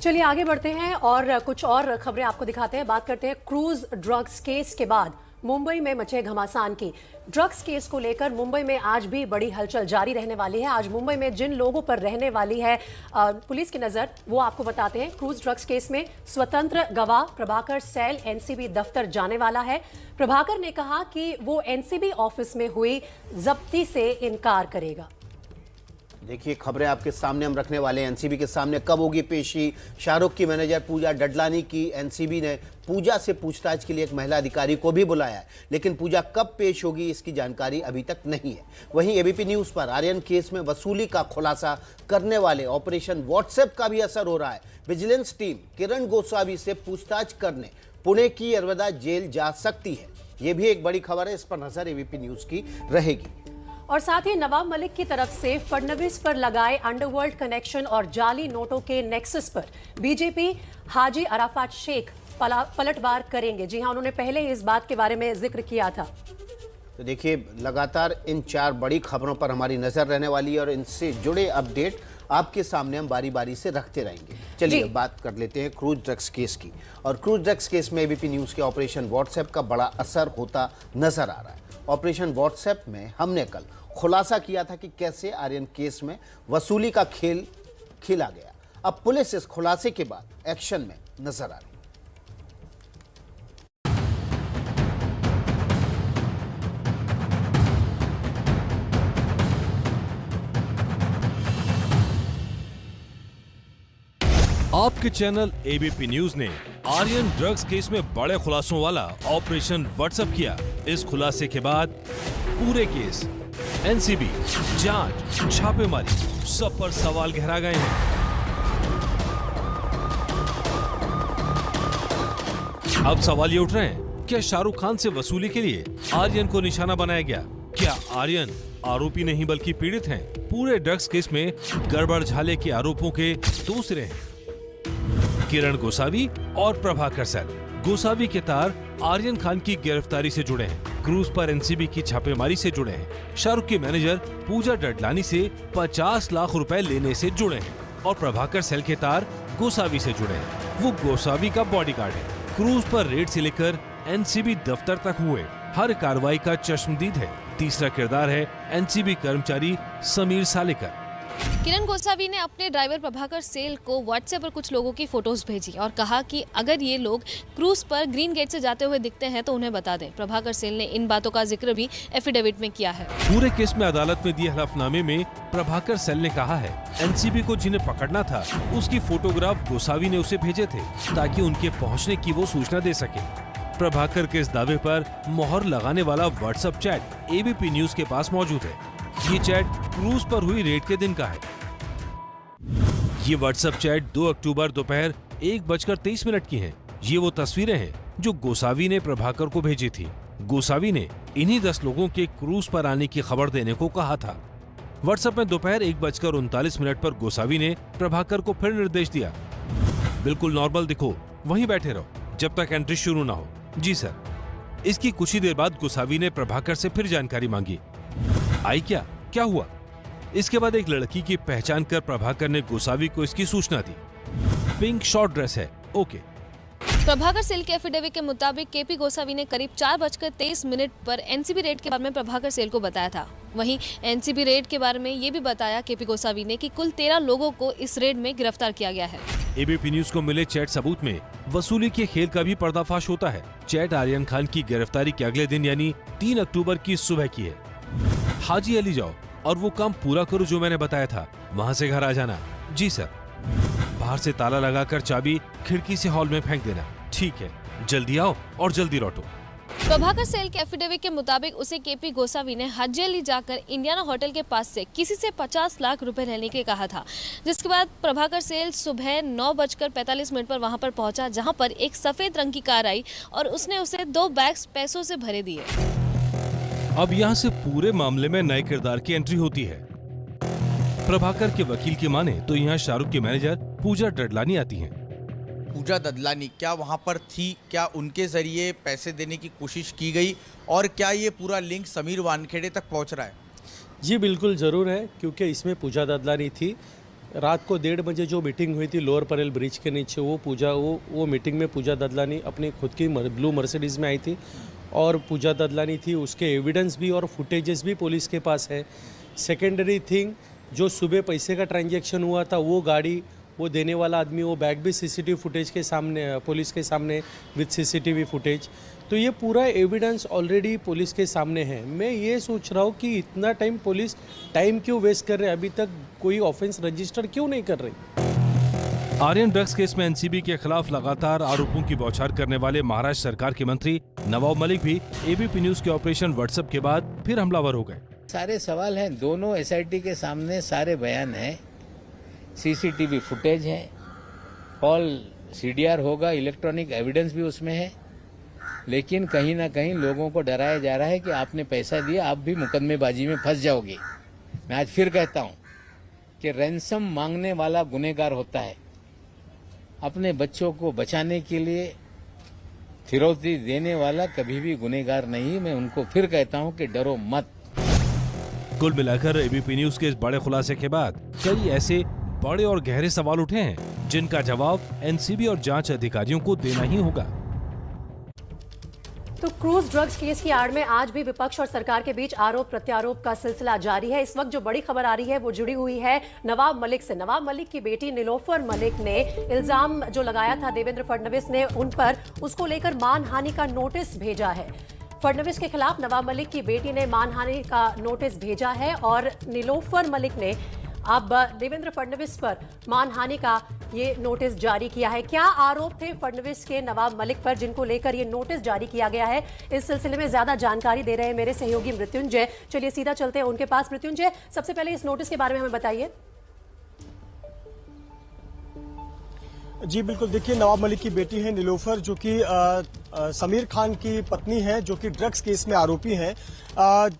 चलिए आगे बढ़ते हैं और कुछ और खबरें आपको दिखाते हैं। बात करते हैं क्रूज ड्रग्स केस के बाद मुंबई में मचे घमासान की। ड्रग्स केस को लेकर मुंबई में आज भी बड़ी हलचल जारी रहने वाली है। आज मुंबई में जिन लोगों पर रहने वाली है पुलिस की नजर, वो आपको बताते हैं। क्रूज ड्रग्स केस में स्वतंत्र गवाह प्रभाकर सैल एनसीबी दफ्तर जाने वाला है। प्रभाकर ने कहा कि वो एनसीबी ऑफिस में हुई जब्ती से इनकार करेगा। देखिए, खबरें आपके सामने हम रखने वाले हैं। एनसीबी के सामने कब होगी पेशी? शाहरुख की मैनेजर पूजा डडलानी की एनसीबी ने पूजा से पूछताछ के लिए एक महिला अधिकारी को भी बुलाया है, लेकिन पूजा कब पेश होगी इसकी जानकारी अभी तक नहीं है। वहीं एबीपी न्यूज पर आर्यन केस में वसूली का खुलासा करने वाले ऑपरेशन व्हाट्सएप का भी असर हो रहा है। विजिलेंस टीम किरण गोस्वामी से पूछताछ करने पुणे की यरवदा जेल जा सकती है। ये भी एक बड़ी खबर है, इस पर नजर एबीपी न्यूज की रहेगी। और साथ ही नवाब मलिक की तरफ से फडणवीस पर लगाए अंडरवर्ल्ड कनेक्शन और जाली नोटों के नेक्सस पर बीजेपी हाजी अराफात शेख पलटवार करेंगे। जी हां, उन्होंने ही इस बात के बारे में जिक्र किया था। तो देखिए, लगातार इन 4 बड़ी खबरों पर हमारी नजर रहने वाली है और इनसे जुड़े अपडेट आपके सामने हम बारी बारी से रखते रहेंगे। चलिए बात कर लेते हैं क्रूज ड्रग्स केस की। और क्रूज ड्रग्स केस में एबीपी न्यूज के ऑपरेशन व्हाट्सएप का बड़ा असर होता नजर आ रहा है। ऑपरेशन व्हाट्सएप में हमने कल खुलासा किया था कि कैसे आर्यन केस में वसूली का खेल खेला गया। अब पुलिस इस खुलासे के बाद एक्शन में नजर आ रही है। आपके चैनल एबीपी न्यूज ने आर्यन ड्रग्स केस में बड़े खुलासों वाला ऑपरेशन व्हाट्सएप किया। इस खुलासे के बाद पूरे केस, एनसीबी, जांच, छापेमारी, सब पर सवाल गहरा गए हैं। अब सवाल ये उठ रहे हैं, क्या शाहरुख खान से वसूली के लिए आर्यन को निशाना बनाया गया? क्या आर्यन आरोपी नहीं बल्कि पीड़ित हैं? पूरे ड्रग्स केस में गड़बड़ झाले के आरोपों के दूसरे हैं किरण गोसावी और प्रभाकर सैल। गोसावी के तार आर्यन खान की गिरफ्तारी से जुड़े हैं, क्रूज पर एनसीबी की छापेमारी से जुड़े हैं, शाहरुख की मैनेजर पूजा डडलानी से 50 लाख रुपए लेने से जुड़े हैं और प्रभाकर सैल के तार गोसावी से जुड़े हैं। वो गोसावी का बॉडीगार्ड है। क्रूज पर रेड से लेकर एनसीबी दफ्तर तक हुए हर कार्रवाई का चश्मदीद है। तीसरा किरदार है एनसीबी कर्मचारी समीर सालेकर। किरण गोसावी ने अपने ड्राइवर प्रभाकर सेल को व्हाट्सएप पर कुछ लोगों की फोटोज भेजी और कहा कि अगर ये लोग क्रूज पर ग्रीन गेट से जाते हुए दिखते हैं तो उन्हें बता दें। प्रभाकर सेल ने इन बातों का जिक्र भी एफिडेविट में किया है। पूरे केस में अदालत में दिए हलफनामे में प्रभाकर सेल ने कहा है, एनसीबी को जिन्हें पकड़ना था उसकी फोटोग्राफ गोसावी ने उसे भेजे थे ताकि उनके पहुँचने की वो सूचना दे सके। प्रभाकर के इस दावे पर मोहर लगाने वाला व्हाट्सएप चैट एबीपी न्यूज के पास मौजूद है। ये चैट क्रूज पर हुई रेड के दिन का है। ये व्हाट्सएप चैट 2 अक्टूबर दोपहर 1:23 की हैं। ये वो तस्वीरें हैं जो गोसावी ने प्रभाकर को भेजी थी। गोसावी ने इन्हीं 10 लोगों के क्रूज पर आने की खबर देने को कहा था। व्हाट्सएप में दोपहर 1:39 पर गोसावी ने प्रभाकर को फिर निर्देश दिया, बिल्कुल नॉर्मल दिखो, वहीं बैठे रहो जब तक एंट्री शुरू ना हो। जी सर। इसकी कुछ ही देर बाद गोसावी ने प्रभाकर से फिर जानकारी मांगी। आई क्या हुआ? इसके बाद एक लड़की की पहचान कर प्रभाकर ने गोसावी को इसकी सूचना दी। पिंक शॉर्ट ड्रेस है, ओके। प्रभाकर सेल के एफिडेविट के मुताबिक केपी गोसावी ने करीब 4:23 पर एनसीबी रेड के बारे में प्रभाकर सेल को बताया था। वहीं एनसीबी रेड के बारे में ये भी बताया केपी गोसावी ने कि कुल 13 लोगों को इस रेड में गिरफ्तार किया गया है। एबीपी न्यूज को मिले चैट सबूत में वसूली के खेल का भी पर्दाफाश होता है। चैट आर्यन खान की गिरफ्तारी के अगले दिन यानी 3 अक्टूबर की सुबह की है। हाजी अली जाओ और वो काम पूरा करो जो मैंने बताया था, वहाँ से घर आ जाना। जी सर। बाहर से ताला लगाकर चाबी खिड़की से हॉल में फेंक देना। ठीक है, जल्दी आओ और जल्दी लौटो। प्रभाकर सेल के एफिडेविट के मुताबिक उसे केपी गोसावी ने हज्जेली जाकर इंडियाना होटल के पास से किसी से 50 लाख रुपए लेने के कहा था, जिसके बाद प्रभाकर सेल सुबह 9:45 पर वहां पर पहुंचा, जहां पर एक सफेद रंग की कार आई और उसने उसे 2 बैग्स पैसों से भरे दिए। अब यहाँ से पूरे मामले में नए किरदार की एंट्री होती है। प्रभाकर के वकील की माने तो यहाँ शाहरुख की मैनेजर पूजा डडलानी आती हैं। पूजा ददलानी क्या वहां पर थी? क्या उनके जरिए पैसे देने की कोशिश की गई और क्या ये पूरा लिंक समीर वानखेड़े तक पहुंच रहा है? जी बिल्कुल ज़रूर है, क्योंकि इसमें पूजा ददलानी थी। रात को 1:30 बजे जो मीटिंग हुई थी लोअर परेल ब्रिज के नीचे, वो मीटिंग में पूजा ददलानी अपनी खुद की ब्लू मर्सिडीज़ में आई थी और पूजा ददलानी थी। उसके एविडेंस भी और फुटेजेस भी पुलिस के पास है। सेकेंडरी थिंग, जो सुबह पैसे का ट्रांजैक्शन हुआ था वो गाड़ी, वो देने वाला आदमी, वो बैग भी सीसीटीवी फुटेज के सामने, पुलिस के सामने विद सीसीटीवी फुटेज। तो ये पूरा एविडेंस ऑलरेडी पुलिस के सामने है। मैं ये सोच रहा हूँ कि इतना टाइम पुलिस टाइम क्यों वेस्ट कर रहे हैं, अभी तक कोई ऑफेंस रजिस्टर क्यों नहीं कर रही। आर्यन ड्रग्स केस में एनसीबी के खिलाफ लगातार आरोपों की बौछार करने वाले महाराष्ट्र सरकार के मंत्री नवाब मलिक भी एबीपी न्यूज के ऑपरेशन व्हाट्सएप के बाद फिर हमलावर हो गए। सारे सवाल हैं, दोनों एसआईटी के सामने सारे बयान हैं, सीसीटीवी फुटेज है, ऑल सीडीआर होगा, इलेक्ट्रॉनिक एविडेंस भी उसमें है। लेकिन कहीं ना कहीं लोगों को डराया जा रहा है कि आपने पैसा दिया, आप भी मुकदमेबाजी में फंस जाओगे। मैं आज फिर कहता हूं कि रैंसम मांगने वाला गुनहगार होता है। अपने बच्चों को बचाने के लिए फिरौती देने वाला कभी भी गुनहगार नहीं। मैं उनको फिर कहता हूं कि डरो मत। कुल मिलाकर एबीपी न्यूज के इस बड़े खुलासे के बाद कई ऐसे बड़े और गहरे सवाल उठे हैं जिनका जवाब एनसीबी और जांच अधिकारियों को देना ही होगा। तो क्रूज ड्रग्स केस की आड़ में आज भी विपक्ष और सरकार के बीच आरोप प्रत्यारोप का सिलसिला जारी है। इस वक्त जो बड़ी खबर आ रही है वो जुड़ी हुई है नवाब मलिक से। नवाब मलिक की बेटी निलोफर मलिक ने इल्जाम जो लगाया था देवेंद्र फडणवीस ने उन पर, उसको लेकर मानहानि का नोटिस भेजा है। फडणवीस के खिलाफ नवाब मलिक की बेटी ने मानहानि का नोटिस भेजा है और निलोफर मलिक ने अब देवेंद्र फडणवीस पर मानहानि का ये नोटिस जारी किया है। क्या आरोप थे फडणवीस के नवाब मलिक पर जिनको लेकर ये नोटिस जारी किया गया है, इस सिलसिले में ज्यादा जानकारी दे रहे हैं मेरे सहयोगी मृत्युंजय। चलिए सीधा चलते हैं उनके पास। मृत्युंजय, सबसे पहले इस नोटिस के बारे में हमें बताइए। जी बिल्कुल, देखिए नवाब मलिक की बेटी है निलोफर, जो कि समीर खान की पत्नी है, जो कि ड्रग्स केस में आरोपी हैं।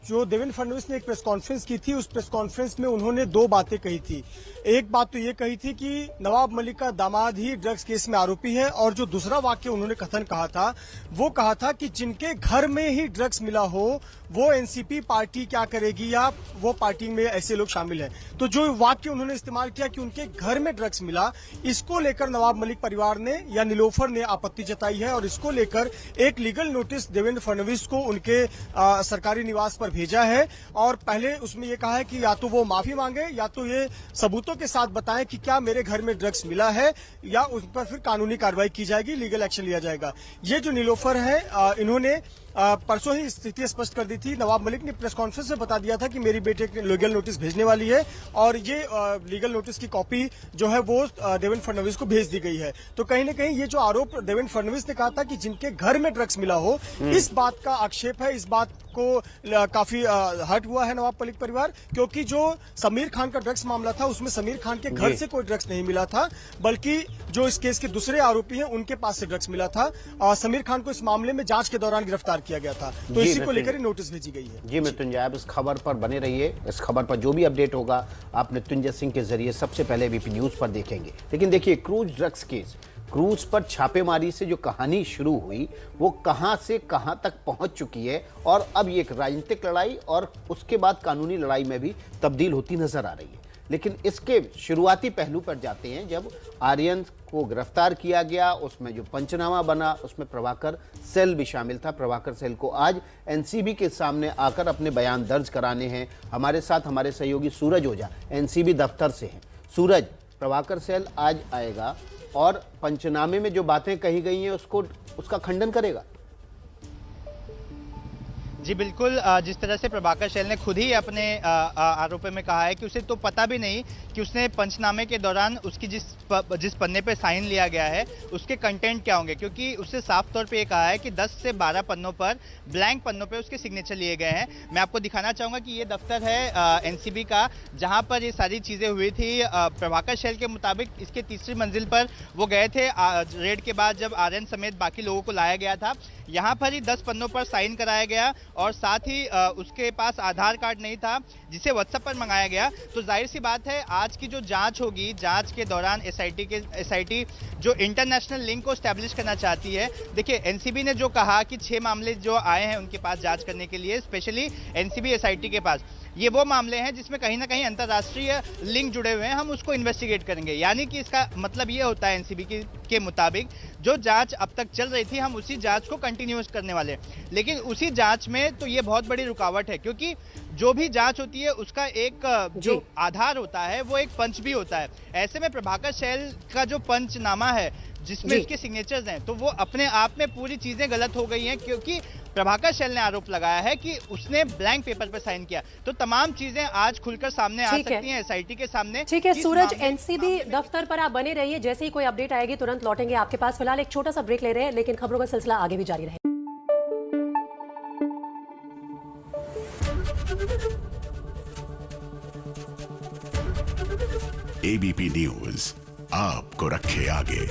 जो देवेंद्र फडणवीस ने एक प्रेस कॉन्फ्रेंस की थी, उस प्रेस कॉन्फ्रेंस में उन्होंने दो बातें कही थी। एक बात तो ये कही थी कि नवाब मलिक का दामाद ही ड्रग्स केस में आरोपी है, और जो दूसरा वाक्य उन्होंने कथन कहा था वो कहा था कि जिनके घर में ही ड्रग्स मिला हो वो एनसीपी पार्टी क्या करेगी, या वो पार्टी में ऐसे लोग शामिल हैं। तो जो वाक्य उन्होंने इस्तेमाल किया कि उनके घर में ड्रग्स मिला, इसको लेकर नवाब मलिक परिवार ने या निलोफर ने आपत्ति जताई है और इसको लेकर एक लीगल नोटिस देवेंद्र फडणवीस को उनके सरकारी निवास पर भेजा है। और पहले उसमें यह कहा है कि या तो वो माफी मांगे या तो ये सबूतों के साथ बताएं कि क्या मेरे घर में ड्रग्स मिला है, या उस पर फिर कानूनी कार्रवाई की जाएगी, लीगल एक्शन लिया जाएगा। ये जो निलोफर है इन्होंने परसों ही स्थिति स्पष्ट कर दी थी। नवाब मलिक ने प्रेस कॉन्फ्रेंस में बता दिया था कि मेरी बेटे की लीगल नोटिस भेजने वाली है, और ये लीगल नोटिस की कॉपी जो है वो देवेंद्र फडणवीस को भेज दी गई है। तो कहीं ना कहीं ये जो आरोप देवेंद्र फडणवीस ने कहा था कि जिनके घर में ड्रग्स मिला हो, इस बात का आक्षेप है, इस बात को काफी हर्ट हुआ है नवाब मलिक परिवार, क्योंकि जो समीर खान का ड्रग्स मामला था उसमें समीर खान के घर से कोई ड्रग्स नहीं मिला था, बल्कि जो इस केस के दूसरे आरोपी हैं उनके पास से ड्रग्स मिला था। समीर खान को इस मामले में जांच के दौरान गिरफ्तार किया गया था, तो इसी को लेकर नोटिस भेजी गई है। जी मृत्युंजय, आप इस खबर पर बने रहिए। इस खबर पर जो भी अपडेट होगा आप मृत्युंजय सिंह के जरिए सबसे पहले एबीपी न्यूज पर देखेंगे। लेकिन देखिए, क्रूज ड्रग्स केस, क्रूज पर छापेमारी से जो कहानी शुरू हुई वो कहां से कहां तक पहुंच चुकी है, और अब ये एक राजनीतिक लड़ाई और उसके बाद कानूनी लड़ाई में भी तब्दील होती नजर आ रही है। लेकिन इसके शुरुआती पहलू पर जाते हैं। जब आर्यन को गिरफ्तार किया गया, उसमें जो पंचनामा बना उसमें प्रभाकर सेल भी शामिल था। प्रभाकर सेल को आज एनसीबी के सामने आकर अपने बयान दर्ज कराने हैं। हमारे साथ हमारे सहयोगी सूरज ओझा एनसीबी दफ्तर से हैं। सूरज, प्रभाकर सेल आज आएगा और पंचनामे में जो बातें कही गई हैं उसका खंडन करेगा। जी बिल्कुल, जिस तरह से प्रभाकर शैल ने खुद ही अपने आरोप में कहा है कि उसे तो पता भी नहीं कि उसने पंचनामे के दौरान उसकी जिस पन्ने पे साइन लिया गया है उसके कंटेंट क्या होंगे, क्योंकि उससे साफ तौर पे ये कहा है कि 10 से 12 पन्नों पर, ब्लैंक पन्नों पे उसके सिग्नेचर लिए गए हैं। मैं आपको दिखाना चाहूँगा कि ये दफ्तर है एनसीबी का, जहाँ पर ये सारी चीज़ें हुई थी। प्रभाकर शैल के मुताबिक इसके तीसरी मंजिल पर वो गए थे रेड के बाद, जब आर्यन समेत बाकी लोगों को लाया गया था। यहाँ पर ही 10 पन्नों पर साइन कराया गया, और साथ ही उसके पास आधार कार्ड नहीं था जिसे व्हाट्सएप पर मंगाया गया। तो जाहिर सी बात है आज की जो जांच होगी, जांच के दौरान एसआईटी जो इंटरनेशनल लिंक को स्टैब्लिश करना चाहती है। देखिए, एनसीबी ने जो कहा कि 6 मामले जो आए हैं उनके पास जांच करने के लिए, स्पेशली एनसीबी एसआईटी के पास, ये वो मामले हैं जिसमें कहीं ना कहीं अंतर्राष्ट्रीय लिंक जुड़े हुए हैं, हम उसको इन्वेस्टिगेट करेंगे। यानी कि इसका मतलब ये होता है एनसीबी के मुताबिक जो जांच अब तक चल रही थी हम उसी जांच को कंटिन्यूस करने वाले हैं। लेकिन उसी जांच में तो ये बहुत बड़ी रुकावट है, क्योंकि जो भी जांच होती है उसका एक जो आधार होता है वो एक पंच भी होता है। ऐसे में प्रभाकर शैल का जो पंचनामा है जिसमें इसके सिग्नेचर्स हैं, तो वो अपने आप में पूरी चीजें गलत हो गई हैं, क्योंकि प्रभाकर शैल ने आरोप लगाया है कि उसने ब्लैंक पेपर पर साइन किया। तो तमाम चीजें आज खुलकर सामने आ सकती हैं एसआईटी के सामने। ठीक है सूरज, एनसीबी दफ्तर पर आप बने रहिए, जैसे ही कोई अपडेट आएगी तुरंत लौटेंगे आपके पास। फिलहाल एक छोटा सा ब्रेक ले रहे हैं, लेकिन खबरों का सिलसिला आगे भी जारी रहेगा। एबीपी न्यूज आपको रखे आगे।